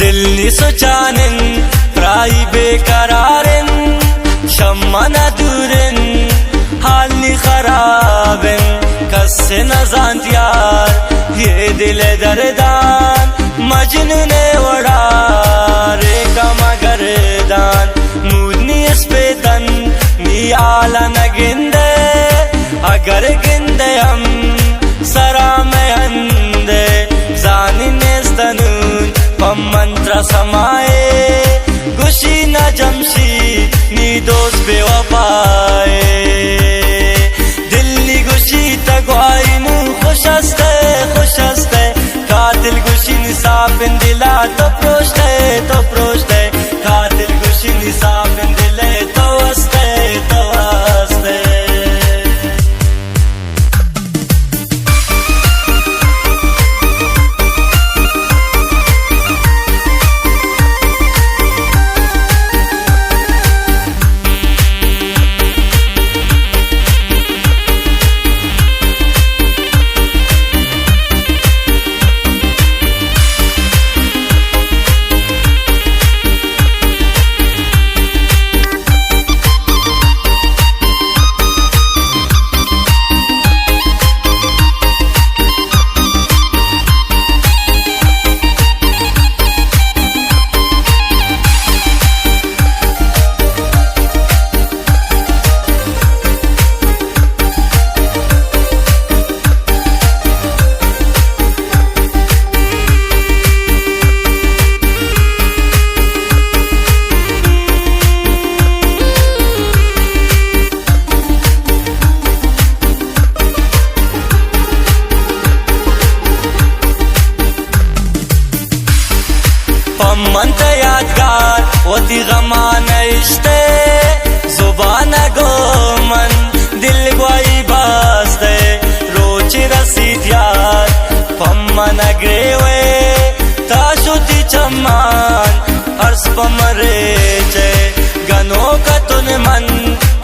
दिल्ली सोचानिन प्राई बेकरारिन शम्मना दूरिन हालनी खराबिन कस्से न जान यार ये दिल दर्दान मजनूने वड़ा रे कमा गर्दान मूदनी इस पे तन नी आला न गिंदे अगर गिंदे हम सरा में अंदे जानी नेस्तनून मंत्र समाए गुशी न जमशी नी दोस्त बेवफाए दिल्ली गुशी तगवाई नू खुश हस्ते कातिल गुशी निसाफिन दिला तो प्रोश्ते कातिल गुशी निसाफिन दिले तो हस्ते मंत यादगार होती गमान इश्ते जुबान गोमन दिल ग्वाई बास्ते रोच रसीद यार पम्मन ग्रेवे ताशुती चम्मान अर्स पमरे चे गनो का तुन मन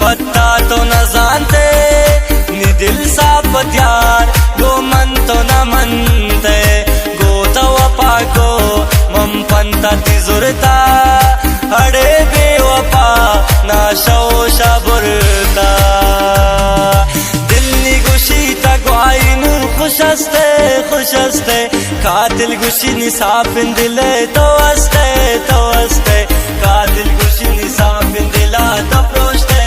पत्ता तो न जानते नि दिल सापत यार गोमन तो न मनते गोता वपा को पंता तिजुरता अड़े बेवफा ना शोशा बुरता दिल्ली गुशी तगवाई नू खुश हस्ते कातिल गुशी निसाफिन दिले तो हस्ते कातिल गुशी निसाफिन दिला तो प्रोश्ते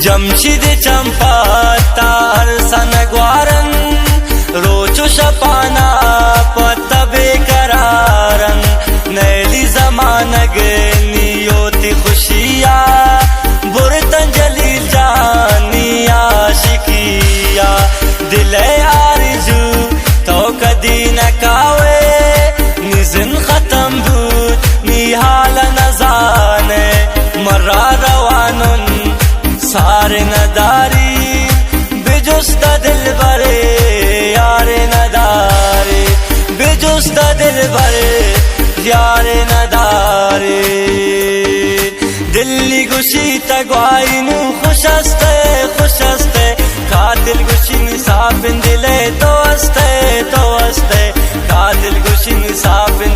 जमशीद चंपा तार सन ग्वारन रोचो शपाना पत्ता बेकरारन नैली जमानग नियोती खुशिया बुरतन जलील जानी आशिकिया दिले आरजू तो कदी न कावे निजन खत्म भूत निहाल न जाने मर्रा रवानुन सारे नदारी बेजुस्ता दिल भरे यारे नदारी बेजुस्ता दिल भरे यारे नदारी दिल्ली गुशी तगवाई नू खुश हस्ते कातिल गुशी निसाफिन दिले तो हस्ते कातिल गुशी निसाफिन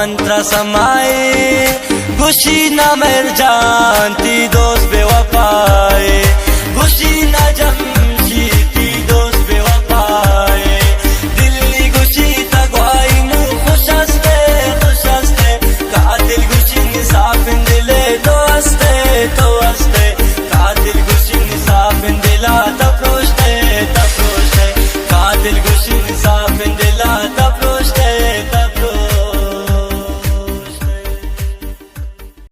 मंत्र समाए खुशी न मर जानती दोस्त बेवफाए खुशी न जम